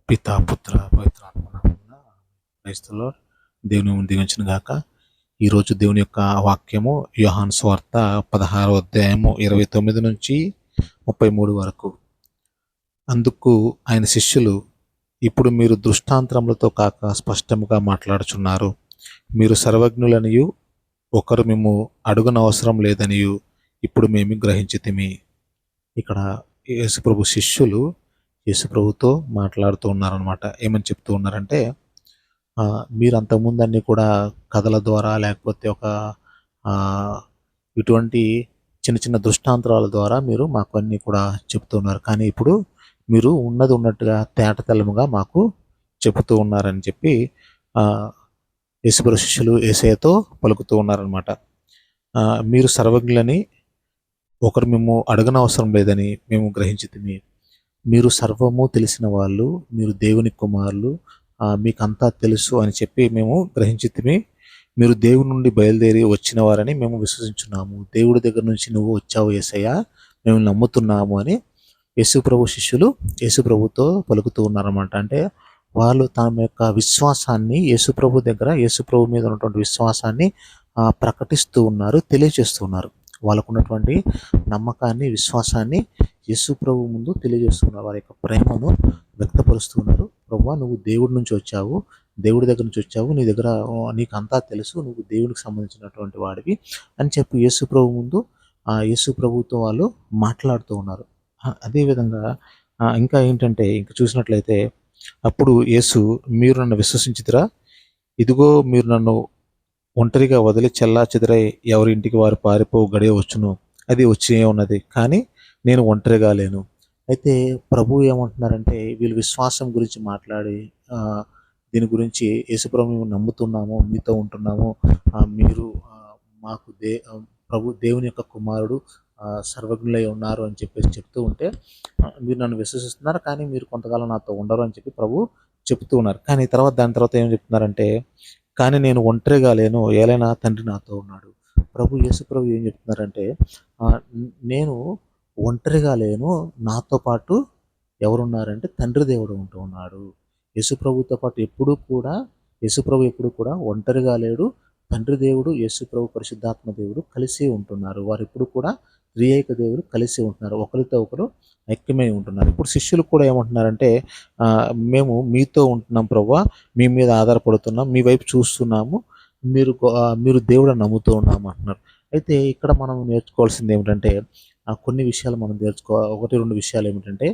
పితా పుత్ర పవిత్రాత్మ నామమున క్రైస్తలో దేవుని దీవించిన గాక. ఈరోజు దేవుని యొక్క వాక్యము యోహాను సువార్త 16వ అధ్యాయము 29 నుంచి 33 వరకు. అందుకు ఆయన శిష్యులు, ఇప్పుడు మీరు దృష్టాంతరములతో కాక స్పష్టముగా మాట్లాడుచున్నారు. మీరు సర్వజ్ఞులనియు ఒకరు మేము అడుగనవసరం లేదనియు ఇప్పుడు మేము గ్రహించితిమి. ఇక్కడ యేసుప్రభు శిష్యులు యేసుప్రభుతో మాట్లాడుతూ ఉన్నారనమాట. ఏమని చెప్తూ ఉన్నారంటే, మీరు అంతకుముందు అన్నీ కూడా కథల ద్వారా లేకపోతే ఒక ఇటువంటి చిన్న చిన్న దృష్టాంతరాల ద్వారా మీరు మాకు అన్నీ కూడా చెప్తున్నారు. కానీ ఇప్పుడు మీరు ఉన్నది ఉన్నట్టుగా తేటతెల్లముగా మాకు చెబుతూ ఉన్నారని చెప్పి యేసుప్రభు శిష్యులు యేసయ్యతో పలుకుతూ ఉన్నారనమాట. మీరు సర్వజ్ఞులని ఒకరు మేము అడగనవసరం లేదని మేము గ్రహించితిమి. మీరు సర్వము తెలిసిన వాళ్ళు, మీరు దేవుని కుమారులు, మీకంతా తెలుసు అని చెప్పి మేము గ్రహించితిమి. మీరు దేవుని నుండి బయలుదేరి వచ్చిన వారని మేము విశ్వసించున్నాము. దేవుడి దగ్గర నుంచి నువ్వు వచ్చావు యేసయ్య, మేము నమ్ముతున్నాము అని యేసుప్రభు శిష్యులు యేసుప్రభుతో పలుకుతూ ఉన్నారన్నమాట. అంటే వాళ్ళు తమ యొక్క విశ్వాసాన్ని యేసుప్రభు దగ్గర, యేసుప్రభు మీద ఉన్నటువంటి విశ్వాసాన్ని ప్రకటిస్తూ ఉన్నారు, తెలియజేస్తూ ఉన్నారు. వాళ్ళకు ఉన్నటువంటి నమ్మకాన్ని, విశ్వాసాన్ని యేసుప్రభు ముందు తెలియజేస్తున్నారు. వారి యొక్క ప్రేమను వ్యక్తపరుస్తున్నారు. ప్రభువా, నువ్వు దేవుడి నుంచి వచ్చావు, దేవుడి దగ్గర నుంచి వచ్చావు, నీ దగ్గర నీకు అంతా తెలుసు, నువ్వు దేవుడికి సంబంధించినటువంటి వాడివి అని చెప్పి యేసుప్రభు ముందు యేసుప్రభుతో వాళ్ళు మాట్లాడుతూ ఉన్నారు. అదేవిధంగా ఇంకా ఏంటంటే, ఇంకా చూసినట్లయితే, అప్పుడు యేసు, మీరు నన్ను విశ్వసించుదురా? ఇదిగో మీరు నన్ను ఒంటరిగా వదిలి చెల్లా చెదరై ఎవరి ఇంటికి వారు పారిపో గడియ వచ్చును, అది వచ్చే ఉన్నది, కానీ నేను ఒంటరిగా లేను. అయితే ప్రభు ఏమంటున్నారంటే, వీళ్ళు విశ్వాసం గురించి మాట్లాడి దీని గురించి, యేసుప్రభు మేము నమ్ముతున్నాము, మీతో ఉంటున్నాము, మీరు మాకు ప్రభు దేవుని యొక్క కుమారుడు, సర్వజ్ఞులై ఉన్నారు అని చెప్పేసి చెప్తూ ఉంటే, మీరు నన్ను విశ్వసిస్తున్నారు కానీ మీరు కొంతకాలం నాతో ఉండరు అని చెప్పి ప్రభు చెప్తూ ఉన్నారు. కానీ దాని తర్వాత ఏం చెప్తున్నారంటే, కానీ నేను ఒంటరిగా లేను, ఏలైనా తండ్రి నాతో ఉన్నాడు. యేసుప్రభు ఏం చెప్తున్నారంటే, నేను ఒంటరిగా లేను, నాతో పాటు ఎవరున్నారంటే తండ్రి దేవుడు ఉంటూ ఉన్నాడు. యేసుప్రభుతో పాటు యేసుప్రభు ఎప్పుడు కూడా ఒంటరిగా లేడు. తండ్రి దేవుడు, యేసుప్రభు పరిశుద్ధాత్మ దేవుడు కలిసి ఉంటున్నారు. వారు ఎప్పుడు కూడా త్రియేక దేవుడు కలిసి ఉంటున్నారు, ఒకరితో ఒకరు ఐక్యమై ఉంటున్నారు. ఇప్పుడు శిష్యులు కూడా ఏమంటున్నారంటే, మేము మీతో ఉంటున్నాం ప్రభువా, మీ మీద ఆధారపడుతున్నాం, మీ వైపు చూస్తున్నాము, మీరు దేవుడు నమ్ముతూ ఉన్నాము అంటున్నారు. అయితే ఇక్కడ మనం నేర్చుకోవాల్సింది ఏమిటంటే, కొన్ని విషయాలు మనం ఒకటి రెండు విషయాలు ఏమిటంటే,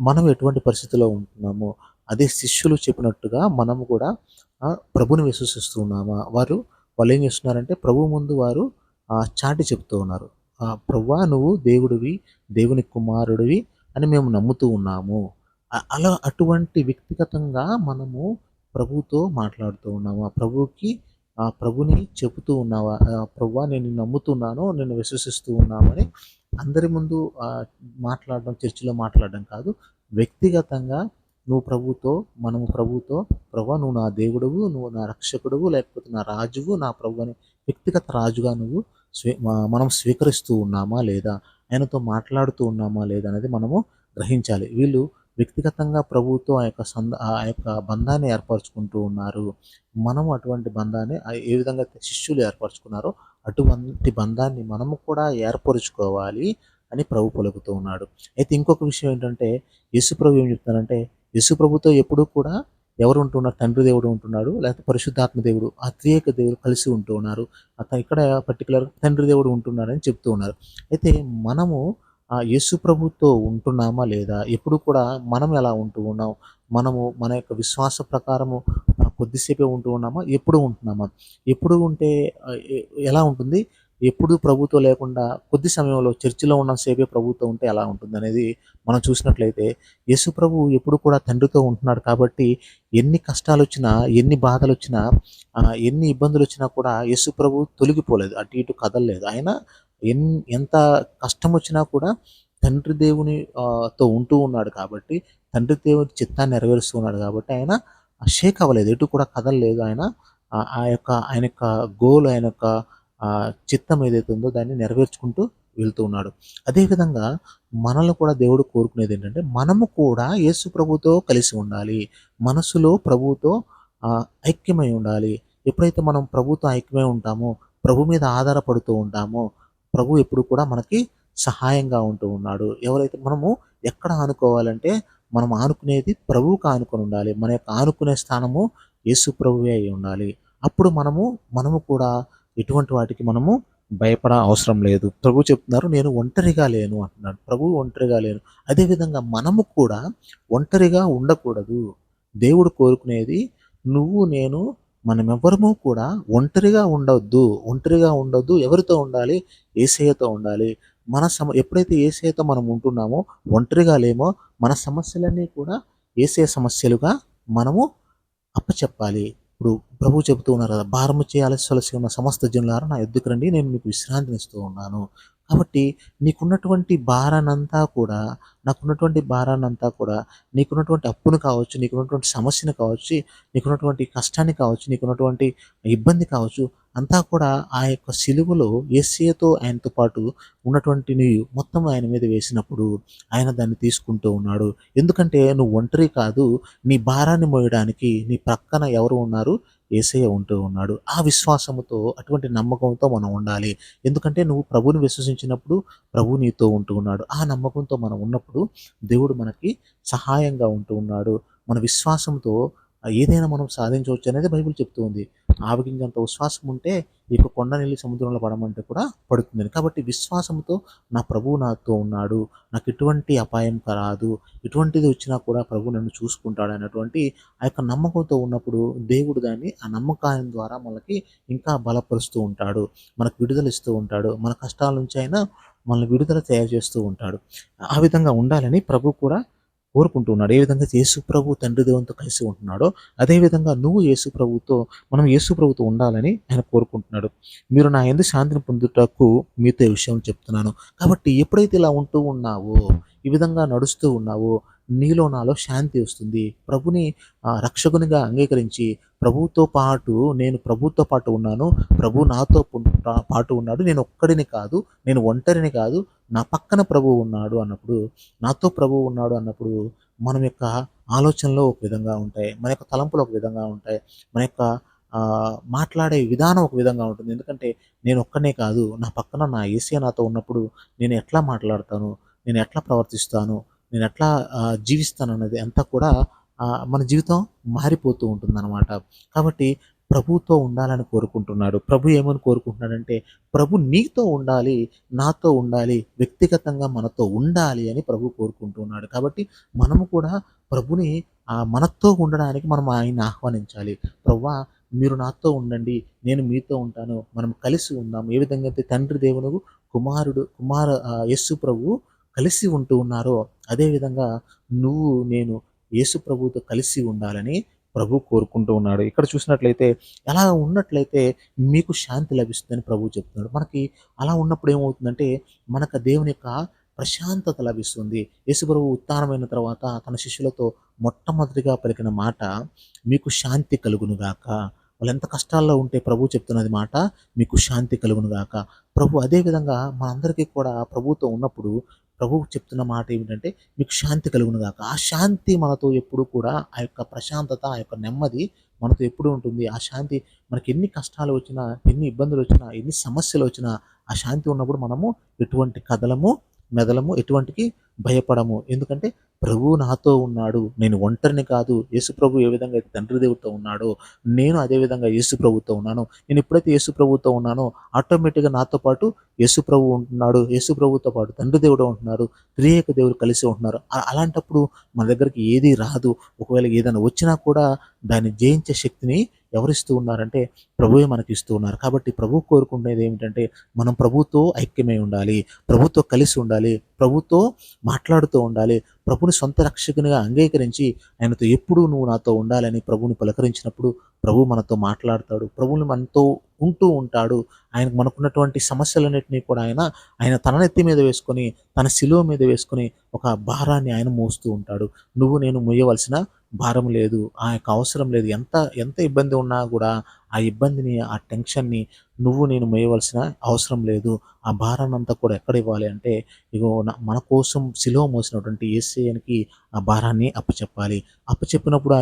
మనం ఎటువంటి పరిస్థితిలో ఉంటున్నామో అదే శిష్యులు చెప్పినట్టుగా మనము కూడా ప్రభుని విశ్వసిస్తూ ఉన్నామా? వాళ్ళు ఏం చేస్తున్నారంటే, ప్రభు ముందు వారు చాటి చెప్తూ ఉన్నారు. ప్రభువా, నువ్వు దేవుడివి, దేవుని కుమారుడివి అని మేము నమ్ముతూ ఉన్నాము. అటువంటి వ్యక్తిగతంగా మనము ప్రభుతో మాట్లాడుతూ ఉన్నామా? ప్రభుని చెబుతూ ఉన్నావా? ప్రభువా, నేను నమ్ముతున్నాను, నేను విశ్వసిస్తూ ఉన్నామని అందరి ముందు మాట్లాడడం, చర్చిలో మాట్లాడడం కాదు. వ్యక్తిగతంగా మనము ప్రభుతో, ప్రభువా, నువ్వు నా దేవుడువు, నువ్వు నా రక్షకుడువు, లేకపోతే నా రాజువు, నా ప్రభు అని వ్యక్తిగత రాజుగా మనం స్వీకరిస్తూ ఉన్నామా లేదా, ఆయనతో మాట్లాడుతూ ఉన్నామా లేదా అనేది మనము గ్రహించాలి. వీళ్ళు వ్యక్తిగతంగా ప్రభువుతో ఆ యొక్క బంధాన్ని ఏర్పరచుకుంటూ ఉన్నారు. మనము అటువంటి బంధాన్ని ఏ విధంగా శిష్యులు ఏర్పరచుకున్నారో అటువంటి బంధాన్ని మనము కూడా ఏర్పరచుకోవాలి అని ప్రభు పలుకుతూ ఉన్నాడు. అయితే ఇంకొక విషయం ఏంటంటే, యేసుప్రభు ఏం చెప్తున్నారంటే, యేసుప్రభుతో ఎప్పుడూ కూడా ఎవరు ఉంటున్నారు? తండ్రి దేవుడు ఉంటున్నాడు, లేకపోతే పరిశుద్ధాత్మ దేవుడు, ఆ త్రియేక దేవుడు కలిసి ఉంటూ ఉన్నారు. ఇక్కడ పర్టికులర్ తండ్రి దేవుడు ఉంటున్నారని చెప్తూ ఉన్నారు. అయితే మనము యేసుప్రభుతో ఉంటున్నామా లేదా? ఎప్పుడు కూడా మనం ఎలా ఉంటూ ఉన్నాం? మనము మన యొక్క విశ్వాస ప్రకారము కొద్దిసేపే ఉంటూ ఉన్నామా? ఎప్పుడు ఉంటున్నామా? ఎప్పుడు ఉంటే ఎలా ఉంటుంది? ఎప్పుడు ప్రభుతో లేకుండా కొద్ది సమయంలో చర్చిలో ఉన్నసేపే ప్రభుతో ఉంటే ఎలా ఉంటుంది అనేది మనం చూసినట్లయితే, యేసు ప్రభు ఎప్పుడు కూడా తండ్రితో ఉంటున్నాడు కాబట్టి ఎన్ని కష్టాలు వచ్చినా, ఎన్ని బాధలు వచ్చినా, ఎన్ని ఇబ్బందులు వచ్చినా కూడా యేసు ప్రభు తొలగిపోలేదు, అటు ఇటు కదలలేదు. ఆయన ఎంత కష్టం వచ్చినా కూడా తండ్రి దేవుని తో ఉంటూ ఉన్నాడు కాబట్టి, తండ్రి దేవుని చిత్తాన్ని నెరవేరుస్తూ ఉన్నాడు కాబట్టి ఆయన షేక్ అవ్వలేదు, ఎటు కూడా కదలలేదు. ఆయన యొక్క గోల్, ఆయన యొక్క చిత్తం ఏదైతే ఉందో దాన్ని నెరవేర్చుకుంటూ వెళ్తూ ఉన్నాడు. అదేవిధంగా మనల్ని కూడా దేవుడు కోరుకునేది ఏంటంటే మనము కూడా యేసు ప్రభుతో కలిసి ఉండాలి. మనసులో ప్రభువుతో ఐక్యమై ఉండాలి. ఎప్పుడైతే మనం ప్రభుతో ఐక్యమై ఉంటామో, ప్రభు మీద ఆధారపడుతూ ఉంటామో, ప్రభు ఎప్పుడు కూడా మనకి సహాయంగా ఉంటూ ఉన్నాడు. ఎవరైతే మనము ఎక్కడ ఆనుకోవాలంటే మనం ఆనుకునేది ప్రభువుకి ఆనుకొని ఉండాలి. మన యొక్క ఆనుకునే స్థానము యేసు ప్రభువే అయి ఉండాలి. అప్పుడు మనము కూడా ఎటువంటి వాటికి మనము భయపడ అవసరం లేదు. ప్రభు చెప్తున్నారు, నేను ఒంటరిగా లేను అంటున్నాడు. ప్రభువు ఒంటరిగా లేను. అదేవిధంగా మనము కూడా ఒంటరిగా ఉండకూడదు. దేవుడు కోరుకునేది నువ్వు నేను మనమెవ్వరము కూడా ఒంటరిగా ఉండొద్దు. ఒంటరిగా ఉండొద్దు. ఎవరితో ఉండాలి? యేసయ్యతో ఉండాలి. ఎప్పుడైతే యేసయ్యతో మనం ఉంటున్నామో, ఒంటరిగా లేమో, మన సమస్యలన్నీ కూడా యేసయ్య సమస్యలుగా మనము అప్పచెప్పాలి. ఇప్పుడు ప్రభువు చెబుతూ ఉన్నారు కదా! భారము చేయాల్సి ఉన్న సమస్త జనులారా నా యొద్దకు రండి, నేను మీకు విశ్రాంతినిస్తూ ఉన్నాను. కాబట్టి నీకున్నటువంటి భారాన్నంతా కూడా, నాకున్నటువంటి భారాన్నంతా కూడా, నీకున్నటువంటి అప్పును కావచ్చు, నీకున్నటువంటి సమస్యను కావచ్చు, నీకున్నటువంటి కష్టాన్ని కావచ్చు, నీకున్నటువంటి ఇబ్బంది కావచ్చు, అంతా కూడా ఆ యొక్క సిలువలో యేసయ్యతో ఆయనతో పాటు ఉన్నటువంటిని మొత్తం ఆయన మీద వేసినప్పుడు ఆయన దాన్ని తీసుకుంటూ ఉన్నాడు. ఎందుకంటే నువ్వు ఒంటరి కాదు. నీ భారాన్ని మోయడానికి నీ ప్రక్కన ఎవరు ఉన్నారు? యేసయ్య ఉంటూ ఉన్నాడు. ఆ విశ్వాసముతో, అటువంటి నమ్మకంతో మనం ఉండాలి. ఎందుకంటే నువ్వు ప్రభువుని విశ్వసించినప్పుడు ప్రభువు నీతో ఉంటూ ఉన్నాడు. ఆ నమ్మకంతో మనం ఉన్నప్పుడు దేవుడు మనకి సహాయంగా ఉంటూ ఉన్నాడు. మన విశ్వాసంతో ఏదైనా మనం సాధించవచ్చు అనేది బైబిల్ చెప్తూ ఉంది. ఆవగింజంత విశ్వాసం ఉంటే ఈ యొక్క కొండనెల్లి సముద్రంలో పడమంటే కూడా పడుతుందని. కాబట్టి విశ్వాసంతో నా ప్రభువు నాతో ఉన్నాడు, నాకు ఎటువంటి అపాయం రాదు, ఎటువంటిది వచ్చినా కూడా ప్రభు నన్ను చూసుకుంటాడు అనేటువంటి ఆ యొక్క నమ్మకంతో ఉన్నప్పుడు దేవుడు దాన్ని ఆ నమ్మకాన్ని ద్వారా మనకి ఇంకా బలపరుస్తూ ఉంటాడు. మనకు విడుదల ఇస్తూ ఉంటాడు. మన కష్టాల నుంచి అయినా మనల్ని విడుదల తయారు చేస్తూ ఉంటాడు. ఆ విధంగా ఉండాలని ప్రభు కూడా కోరుకుంటూ ఉన్నాడు. ఏ విధంగా యేసు ప్రభు తండ్రి దేవునితో కలిసి ఉంటున్నాడో, అదే విధంగా నువ్వు మనం యేసు ప్రభుతో ఉండాలని ఆయన కోరుకుంటున్నాడు. మీరు నా యందు శాంతిని పొందుటకు మీతో ఈ విషయం చెప్తున్నాను. కాబట్టి ఎప్పుడైతే ఇలా ఉంటూ ఉన్నావో, ఈ విధంగా నడుస్తూ ఉన్నావో, నీలో నాలో శాంతి వస్తుంది. ప్రభుని రక్షకునిగా అంగీకరించి నేను ప్రభువుతో పాటు ఉన్నాను. ప్రభు నాతో పాటు ఉన్నాడు. నేను ఒక్కడిని కాదు, నేను ఒంటరిని కాదు, నా పక్కన ప్రభువు ఉన్నాడు అన్నప్పుడు, నాతో ప్రభువు ఉన్నాడు అన్నప్పుడు మనం యొక్క ఆలోచనలు ఒక విధంగా ఉంటాయి. మన యొక్క తలంపులు ఒక విధంగా ఉంటాయి. మన యొక్క మాట్లాడే విధానం ఒక విధంగా ఉంటుంది. ఎందుకంటే నేను ఒక్కడినే కాదు, నా పక్కన నా యేసయ్య నాతో ఉన్నప్పుడు నేను ఎట్లా మాట్లాడతాను, నేను ఎట్లా ప్రవర్తిస్తాను, నేను ఎట్లా జీవిస్తానన్నది అంతా కూడా మన జీవితం మారిపోతూ ఉంటుందన్నమాట. కాబట్టి ప్రభువుతో ఉండాలని కోరుకుంటున్నాడు. ప్రభు ఏమని కోరుకుంటున్నాడంటే, ప్రభు నీతో ఉండాలి, నాతో ఉండాలి, వ్యక్తిగతంగా మనతో ఉండాలి అని ప్రభు కోరుకుంటున్నాడు. కాబట్టి మనము కూడా ప్రభుని మనతో ఉండడానికి మనం ఆయన్ని ఆహ్వానించాలి. ప్రభువా, మీరు నాతో ఉండండి, నేను మీతో ఉంటాను, మనం కలిసి ఉందాం. ఏ విధంగా అయితే తండ్రి దేవుడు యేసు ప్రభువు కలిసి ఉంటూ ఉన్నారో, అదేవిధంగా నేను యేసు ప్రభువుతో కలిసి ఉండాలని ప్రభు కోరుకుంటూ ఉన్నాడు. ఇక్కడ చూసినట్లయితే అలా ఉన్నట్లయితే మీకు శాంతి లభిస్తుందని ప్రభువు చెప్తున్నాడు. మనకి అలా ఉన్నప్పుడు ఏమవుతుందంటే మనకు దేవుని యొక్క ప్రశాంతత లభిస్తుంది. యేసు ప్రభువు ఉత్థానమైన తర్వాత తన శిష్యులతో మొట్టమొదటిగా పలికిన మాట, మీకు శాంతి కలుగునుగాక. వాళ్ళు ఎంత కష్టాల్లో ఉంటే ప్రభు చెప్తున్నది మాట, మీకు శాంతి కలుగునుగాక. ప్రభు అదే విధంగా మనందరికీ కూడా ప్రభువుతో ఉన్నప్పుడు ప్రభువు చెప్తున్న మాట ఏమిటంటే, మీకు శాంతి కలుగునుగాక. ఆ శాంతి మనతో ఎప్పుడు కూడా, ఆ యొక్క ప్రశాంతత, ఆ యొక్క నెమ్మది మనతో ఎప్పుడు ఉంటుంది. ఆ శాంతి మనకి ఎన్ని కష్టాలు వచ్చినా, ఎన్ని ఇబ్బందులు వచ్చినా, ఎన్ని సమస్యలు వచ్చినా, ఆ శాంతి ఉన్నప్పుడు మనము ఎటువంటి కదలము, మెదలము, ఎటువంటికి భయపడము. ఎందుకంటే ప్రభువు నాతో ఉన్నాడు. నేను ఒంటరిని కాదు. యేసు ప్రభు ఏ విధంగా అయితే తండ్రి దేవుడితో ఉన్నాడో, నేను అదే విధంగా యేసు ప్రభువుతో ఉన్నాను. నేను ఎప్పుడైతే యేసు ప్రభువుతో ఉన్నానో, ఆటోమేటిక్‌గా నాతో పాటు యేసు ప్రభువు ఉంటున్నాడు. యేసు ప్రభువుతో పాటు తండ్రి దేవుడు ఉంటున్నారు. త్రియేక దేవుడు కలిసి ఉంటున్నారు. అలాంటప్పుడు మన దగ్గరికి ఏది రాదు. ఒకవేళ ఏదైనా వచ్చినా కూడా దాన్ని జయించే శక్తిని ఎవరిస్తూ ఉన్నారంటే ప్రభువే మనకి ఇస్తూ ఉన్నారు. కాబట్టి ప్రభువు కోరుకునేది ఏమిటంటే మనం ప్రభువుతో ఐక్యమై ఉండాలి. ప్రభువుతో కలిసి ఉండాలి. ప్రభువుతో మాట్లాడుతూ ఉండాలి. ప్రభుని సొంత రక్షకునిగా అంగీకరించి ఆయనతో ఎప్పుడూ నువ్వు నాతో ఉండాలని ప్రభువుని పలకరించినప్పుడు ప్రభువు మనతో మాట్లాడతాడు. ప్రభువుని మనతో ఉంటూ ఉంటాడు. మనకున్నటువంటి సమస్యలన్నిటినీ కూడా ఆయన తన నెత్తి మీద వేసుకొని, తన శిలువ మీద వేసుకొని ఒక భారాన్ని ఆయన మోస్తూ ఉంటాడు. నేను మోయవలసిన భారం లేదు. ఆ యొక్క అవసరం లేదు. ఎంత ఎంత ఇబ్బంది ఉన్నా కూడా ఆ ఇబ్బందిని, ఆ టెన్షన్‌ని నువ్వు నేను మోయవలసిన అవసరం లేదు. ఆ భారాన్నంతా కూడా ఎక్కడ ఇవ్వాలి అంటే, ఇగో మన కోసం సిలువ మోసినటువంటి యేసయ్యకి ఆ భారాన్ని అప్పచెప్పాలి. అప్పచెప్పినప్పుడు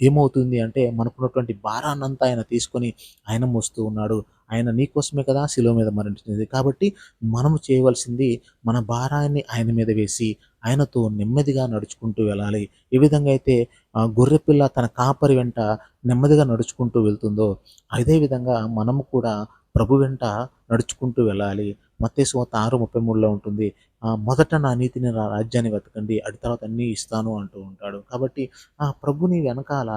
ఏమవుతుంది అంటే, మనకున్నటువంటి భారాన్నంతా ఆయన తీసుకొని ఆయన మోస్తూ ఉన్నాడు. ఆయన నీ కోసమే కదా శిలువ మీద మరణించింది. కాబట్టి మనము చేయవలసింది మన భారాన్ని ఆయన మీద వేసి, ఆయనతో నెమ్మదిగా నడుచుకుంటూ వెళ్ళాలి. ఏ విధంగా అయితే గొర్రెపిల్ల తన కాపరి వెంట నెమ్మదిగా నడుచుకుంటూ వెళ్తుందో, అదే విధంగా మనము కూడా ప్రభు వెంట నడుచుకుంటూ వెళ్ళాలి. మత్తయి సువార్త 6:33లో ఉంటుంది. మొదట నా నీతిని, నా రాజ్యాన్ని వెతకండి. అటు తర్వాత అన్నీ ఇస్తాను అంటూ ఉంటాడు. కాబట్టి ఆ ప్రభుని వెనకాల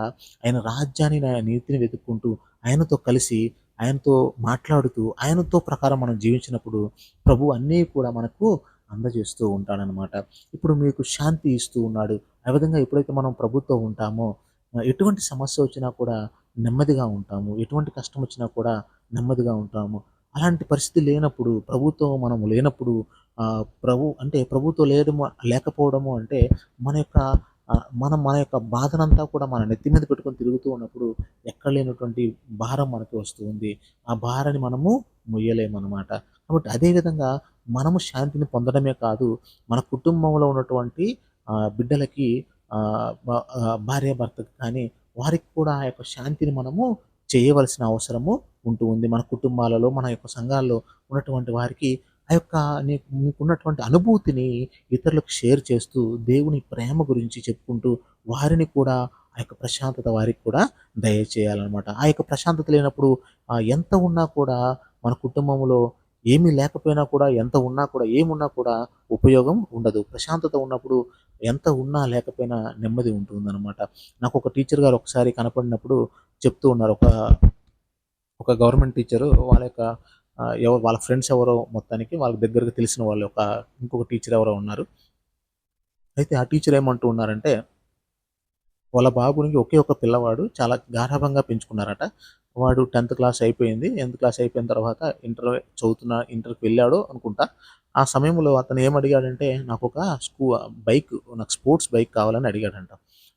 ఆయన రాజ్యాన్ని, నీతిని వెతుక్కుంటూ ఆయనతో కలిసి, ఆయనతో మాట్లాడుతూ, ఆయనతో ప్రకారం మనం జీవించినప్పుడు ప్రభు అన్నీ కూడా మనకు అందజేస్తూ ఉంటాడనమాట. ఇప్పుడు మీకు శాంతి ఇస్తూ ఉన్నాడు. ఆ విధంగా ఎప్పుడైతే మనం ప్రభుతో ఉంటామో ఎటువంటి సమస్య వచ్చినా కూడా నెమ్మదిగా ఉంటాము. ఎటువంటి కష్టం వచ్చినా కూడా నెమ్మదిగా ఉంటాము. అలాంటి పరిస్థితి లేనప్పుడు, ప్రభుతో మనము లేనప్పుడు ప్రభుతో లేకపోవడము అంటే మన యొక్క మన యొక్క బాధనంతా కూడా మన నెత్తి మీద పెట్టుకొని తిరుగుతూ ఉన్నప్పుడు ఎక్కడ లేనటువంటి భారం మనకి వస్తూ ఉంది. ఆ భారాన్ని మనము మొయ్యలేమనమాట. కాబట్టి అదే విధంగా మనము శాంతిని పొందడమే కాదు, మన కుటుంబంలో ఉన్నటువంటి బిడ్డలకి భార్యాభర్తకి కానీ వారికి కూడా ఆ యొక్క శాంతిని మనము చేయవలసిన అవసరము ఉంటూ ఉంది. మన కుటుంబాలలో, మన యొక్క సంఘాల్లో ఉన్నటువంటి వారికి ఆ యొక్క మీకున్నటువంటి అనుభూతిని ఇతరులకు షేర్ చేస్తూ, దేవుని ప్రేమ గురించి చెప్పుకుంటూ, వారిని కూడా ఆ యొక్క ప్రశాంతత వారికి కూడా దయచేయాలనమాట. ఆ యొక్క ప్రశాంతత లేనప్పుడు ఎంత ఉన్నా కూడా మన కుటుంబంలో ఏమీ లేకపోయినా కూడా, ఎంత ఉన్నా కూడా, ఏమున్నా కూడా ఉపయోగం ఉండదు. ప్రశాంతత ఉన్నప్పుడు ఎంత ఉన్నా లేకపోయినా నెమ్మది ఉంటుందనమాట. నాకొక టీచర్ గారు ఒకసారి కనపడినప్పుడు చెప్తూ ఉన్నారు. ఒక గవర్నమెంట్ టీచరు వాళ్ళ యొక్క వాళ్ళ ఫ్రెండ్స్ ఎవరో మొత్తానికి వాళ్ళకి దగ్గరగా తెలిసిన వాళ్ళు ఇంకొక టీచర్ ఎవరో ఉన్నారు. అయితే ఆ టీచర్ ఏమంటూ ఉన్నారంటే, వాళ్ళ బాబునికి ఒకే ఒక పిల్లవాడు చాలా గారాబంగా పెంచుకున్నారట. వాడు 10థ్ క్లాస్ అయిపోయింది. 10థ్ క్లాస్ అయిపోయిన తర్వాత ఇంటర్‌కి వెళ్ళాడు అనుకుంటా. ఆ సమయంలో అతను ఏమడిగాడంటే, బైక్ నాకు స్పోర్ట్స్ బైక్ కావాలని అడిగాడంట.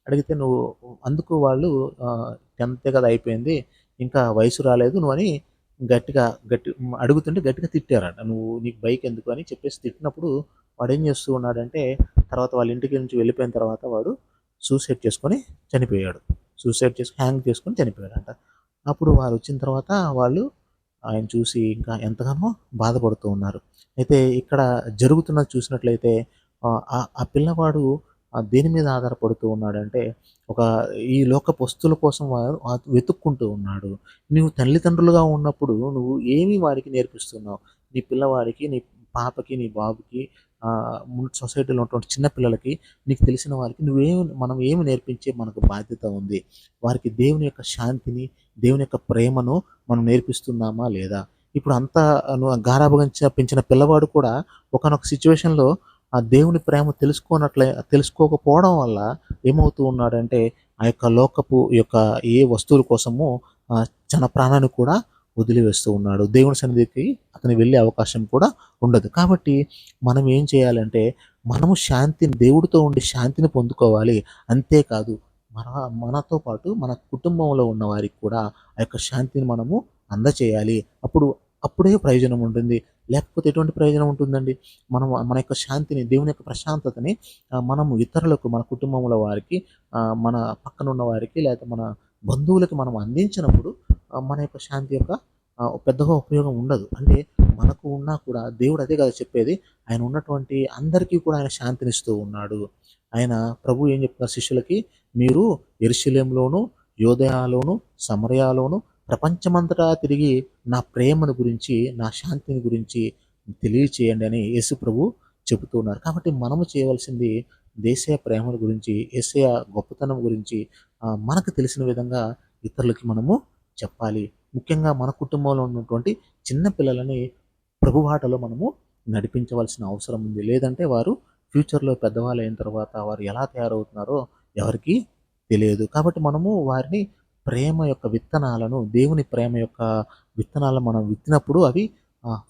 అడిగితే అందుకు వాళ్ళు 10థే కదా అయిపోయింది. ఇంకా వయసు రాలేదు నువ్వని గట్టిగా అడుగుతుంటే గట్టిగా తిట్టారట. నీకు బైక్ ఎందుకు అని చెప్పేసి తిట్టినప్పుడు వాడేం చేస్తూ ఉన్నాడంటే, తర్వాత వాళ్ళ ఇంటికి నుంచి వెళ్ళిపోయిన తర్వాత వాడు సూసైడ్ చేసుకొని చనిపోయాడు. సూసైడ్ చేసుకొని హ్యాంగ్ చేసుకొని చనిపోయాడంట. అప్పుడు వారొచ్చిన తర్వాత వాళ్ళు ఆయన చూసి ఇంకా ఎంతగానో బాధపడుతూ ఉన్నారు. అయితే ఇక్కడ జరుగుతున్నది చూసినట్లయితే ఆ పిల్లవాడు దేని మీద ఆధారపడుతూ ఉన్నాడంటే, ఒక ఈ లోకపు వస్తువుల కోసం వెతుక్కుంటూ ఉన్నాడు. నువ్వు తల్లిదండ్రులుగా ఉన్నప్పుడు నువ్వు ఏమి వారికి నేర్పిస్తున్నావు? నీ పిల్లవాడికి, నీ పాపకి, నీ బాబుకి సొసైటీలో ఉన్నటువంటి చిన్న పిల్లలకి, నీకు తెలిసిన వారికి మనం ఏమి నేర్పించే మనకు బాధ్యత ఉంది. వారికి దేవుని యొక్క శాంతిని, దేవుని యొక్క ప్రేమను మనం నేర్పిస్తున్నామా లేదా? ఇప్పుడు అంతా గారాబంగా పెంచిన పిల్లవాడు కూడా ఒకానొక సిట్యుయేషన్‌లో ఆ దేవుని ప్రేమ తెలుసుకోకపోవడం వల్ల ఏమవుతూ ఉన్నాడంటే, ఆ యొక్క లోకపు ఏ వస్తువుల కోసమో తన ప్రాణాన్ని కూడా వదిలివేస్తూ ఉన్నాడు. దేవుని సన్నిధికి అతను వెళ్ళే అవకాశం కూడా ఉండదు. కాబట్టి మనం ఏం చేయాలంటే, మనము దేవుడితో ఉండి శాంతిని పొందుకోవాలి. అంతేకాదు మన మనతో పాటు మన కుటుంబంలో ఉన్న వారికి కూడా ఆ యొక్క శాంతిని మనము అందచేయాలి. అప్పుడే ప్రయోజనం ఉంటుంది. లేకపోతే ఎటువంటి ప్రయోజనం ఉంటుందండి? మన యొక్క శాంతిని, దేవుని యొక్క ప్రశాంతతని మనము ఇతరులకు, మన కుటుంబంలో వారికి, మన పక్కనున్న వారికి, లేకపోతే మన బంధువులకి మనం అందించినప్పుడు మన యొక్క శాంతి యొక్క పెద్దగా ఉపయోగం ఉండదు. అంటే మనకు ఉన్నా కూడా దేవుడు అదే కదా చెప్పేది. ఆయన ఉన్నటువంటి అందరికీ కూడా ఆయన శాంతినిస్తూ ఉన్నాడు. ఆయన ప్రభువు ఏం చెప్తున్నారు శిష్యులకి, మీరు యెరూషలేములోను, యూదయలోను, సమరయలోను, ప్రపంచమంతటా తిరిగి నా ప్రేమను గురించి, నా శాంతిని గురించి తెలియచేయండి అని యేసు ప్రభువు చెబుతూ ఉన్నారు. కాబట్టి మనము చేయవలసింది యేసయ్య ప్రేమల గురించి, యేసయ్య గొప్పతనం గురించి మనకు తెలిసిన విధంగా ఇతరులకి మనము చెప్పాలి. ముఖ్యంగా మన కుటుంబంలో ఉన్నటువంటి చిన్న పిల్లలని ప్రభు బాటలో మనము నడిపించవలసిన అవసరం ఉంది. లేదంటే వారు ఫ్యూచర్‌లో పెద్దవాళ్ళయిన తర్వాత వారు ఎలా తయారవుతున్నారో ఎవరికీ తెలియదు. కాబట్టి మనము వారిని దేవుని ప్రేమ యొక్క విత్తనాలను మనం విత్తినప్పుడు అవి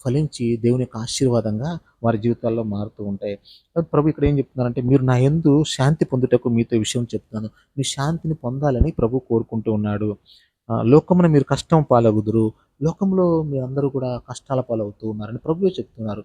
ఫలించి దేవుని యొక్క ఆశీర్వాదంగా వారి జీవితాల్లో మారుతూ ఉంటాయి. ప్రభు ఇక్కడ ఏం చెప్తున్నారంటే, మీరు నా యందు శాంతి పొందుటకు మీతో ఈ విషయం చెప్తున్నాను. మీ శాంతిని పొందాలని ప్రభు కోరుకుంటూ ఉన్నాడు. లోకమున మీరు కష్టం పాలగుదురు. లోకంలో మీరందరూ కూడా కష్టాల పాలవుతూ ఉన్నారని ప్రభువే చెప్తున్నారు.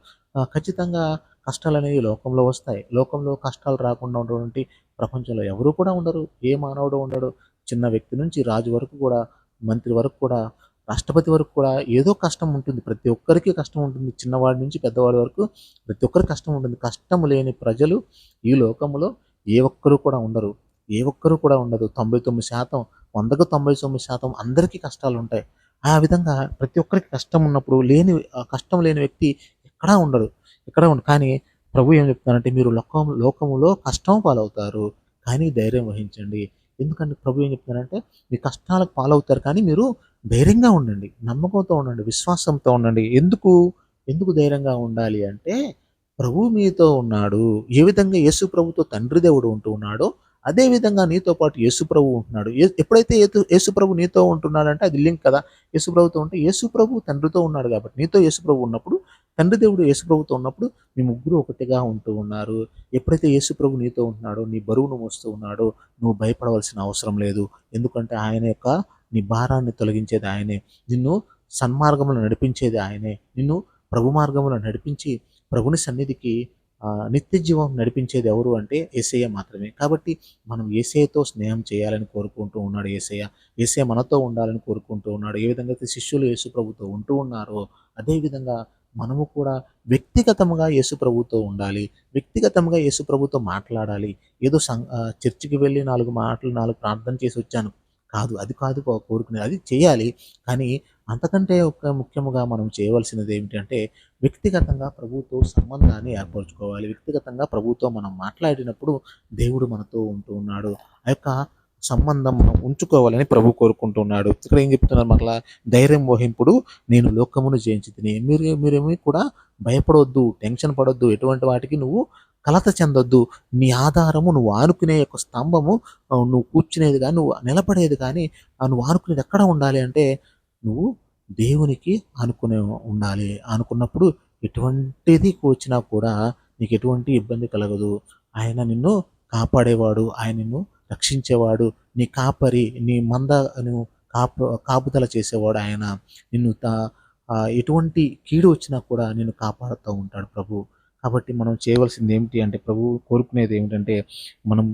ఖచ్చితంగా కష్టాలనేవి లోకంలో వస్తాయి. లోకంలో కష్టాలు రాకుండా ఉన్నటువంటి ప్రపంచంలో ఎవరు కూడా ఉండరు. ఏ మానవుడు ఉండడు. చిన్న వ్యక్తి నుంచి రాజు వరకు కూడా, మంత్రి వరకు కూడా, రాష్ట్రపతి వరకు కూడా ఏదో కష్టం ఉంటుంది. ప్రతి ఒక్కరికి కష్టం ఉంటుంది. చిన్నవాడి నుంచి పెద్దవాడి వరకు ప్రతి ఒక్కరికి కష్టం ఉంటుంది. కష్టం లేని ప్రజలు ఈ లోకంలో ఏ ఒక్కరు కూడా ఉండరు. ఏ ఒక్కరు కూడా ఉండదు. 99% 100కు 99% అందరికీ కష్టాలుంటాయి. ఆ విధంగా ప్రతి ఒక్కరికి కష్టం ఉన్నప్పుడు కష్టం లేని వ్యక్తి ఎక్కడా ఉండడు. కానీ ప్రభు ఏం చెప్తున్నారంటే మీరు లోకములో కష్టం పాలవుతారు. కానీ ధైర్యం వహించండి. ఎందుకంటే ప్రభు ఏం చెప్తున్నారంటే మీ కష్టాలకు పాలవుతారు కానీ మీరు ధైర్యంగా ఉండండి. నమ్మకంతో ఉండండి. విశ్వాసంతో ఉండండి. ఎందుకు ధైర్యంగా ఉండాలి అంటే ప్రభువు మీతో ఉన్నాడు. ఏ విధంగా యేసు ప్రభుతో తండ్రి దేవుడు ఉంటూ ఉన్నాడో అదే విధంగా నీతో పాటు యేసుప్రభు ఉంటున్నాడు. ఎప్పుడైతే యేసుప్రభు నీతో ఉంటున్నాడంటే అది లింక్ కదా! యేసుప్రభుతో ఉంటే యేసుప్రభు తండ్రితో ఉన్నాడు కాబట్టి నీతో యేసుప్రభు ఉన్నప్పుడు తండ్రి దేవుడు యేసుప్రభుతో ఉన్నప్పుడు మీ ముగ్గురు ఒకటిగా ఉంటూ ఉన్నారు. ఎప్పుడైతే యేసుప్రభు నీతో ఉంటున్నాడో నీ బరువును మోస్తూ ఉన్నాడో నువ్వు భయపడవలసిన అవసరం లేదు. ఎందుకంటే నీ భారాన్ని తొలగించేది ఆయనే. నిన్ను సన్మార్గంలో నడిపించేది ఆయనే. నిన్ను ప్రభు మార్గంలో నడిపించి ప్రభుని సన్నిధికి నిత్య జీవం నడిపించేది ఎవరు అంటే యేసయ్య మాత్రమే. కాబట్టి మనం యేసయ్యతో స్నేహం చేయాలని కోరుకుంటూ ఉన్నాడు యేసయ్య. యేసయ్య మనతో ఉండాలని కోరుకుంటూ ఉన్నాడు. ఏ విధంగా అయితే శిష్యులు యేసు ప్రభుతో ఉంటూ ఉన్నారో అదే విధంగా మనము కూడా వ్యక్తిగతంగా యేసు ప్రభుతో ఉండాలి. వ్యక్తిగతంగా యేసు ప్రభుతో మాట్లాడాలి. ఏదో చర్చికి వెళ్ళి 4 మాటలు 4 ప్రార్థన చేసి వచ్చాను. కాదు. అది కాదు కోరుకునేది. అది చేయాలి. కానీ అంతకంటే ముఖ్యముగా మనం చేయవలసినది ఏమిటంటే వ్యక్తిగతంగా ప్రభువుతో సంబంధాన్ని ఏర్పరచుకోవాలి. వ్యక్తిగతంగా ప్రభువుతో మనం మాట్లాడినప్పుడు దేవుడు మనతో ఉంటూ ఉన్నాడు. ఆ యొక్క సంబంధం మనం ఉంచుకోవాలని ప్రభు కోరుకుంటున్నాడు. ఇక్కడ ఏం చెప్తున్నారు మరలా ధైర్యం వహింపుడు నేను లోకమును జయించితిని. మీరేమీ కూడా భయపడొద్దు, టెన్షన్ పడొద్దు. ఎటువంటి వాటికి నువ్వు కలత చెందొద్దు. నీ ఆధారము నువ్వు ఆనుకునే యొక్క స్తంభము నువ్వు కూర్చునేది గాని, నువ్వు నిలబడేది కానీ నువ్వు ఆనుకునేది ఎక్కడ ఉండాలి అంటే నువ్వు దేవునికి ఆనుకునే ఉండాలి. ఆనుకున్నప్పుడు ఎటువంటిది వచ్చినా కూడా నీకు ఎటువంటి ఇబ్బంది కలగదు. ఆయన నిన్ను కాపాడేవాడు. ఆయన నిన్ను రక్షించేవాడు. నీ కాపరి, నీ మందను కాపుదల చేసేవాడు ఆయన. నిన్ను ఎటువంటి కీడు వచ్చినా కూడా నిన్ను కాపాడుతూ ఉంటాడు ప్రభు. కాబట్టి మనం చేయవలసింది ఏమిటి అంటే ప్రభు కోరుకునేది ఏమిటంటే మనం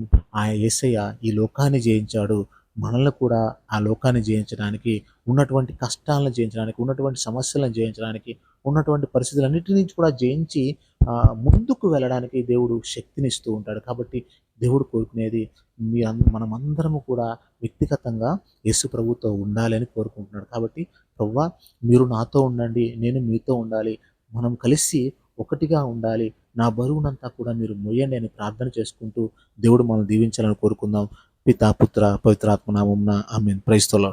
యేసయ్య ఈ లోకాన్ని జయించాడు. మనల్ని కూడా ఆ లోకాన్ని జయించడానికి, ఉన్నటువంటి కష్టాలను జయించడానికి, ఉన్నటువంటి సమస్యలను జయించడానికి, ఉన్నటువంటి పరిస్థితులన్నిటి నుంచి కూడా జయించి ముందుకు వెళ్ళడానికి దేవుడు శక్తినిస్తూ ఉంటాడు. కాబట్టి దేవుడు కోరుకునేది మనమందరము కూడా వ్యక్తిగతంగా యేసు ప్రభుతో ఉండాలి అని కోరుకుంటున్నాడు. కాబట్టి ప్రభువా మీరు నాతో ఉండండి, నేను మీతో ఉండాలి. మనం కలిసి ఒకటిగా ఉండాలి. నా బరువునంతా కూడా మీరు మోయండి అని ప్రార్థన చేసుకుంటూ దేవుడు మనల్ని దీవించాలని కోరుకుందాం. పితా, పుత్ర, పవిత్రాత్మ నామమున ఆమేన్. Praise the lord.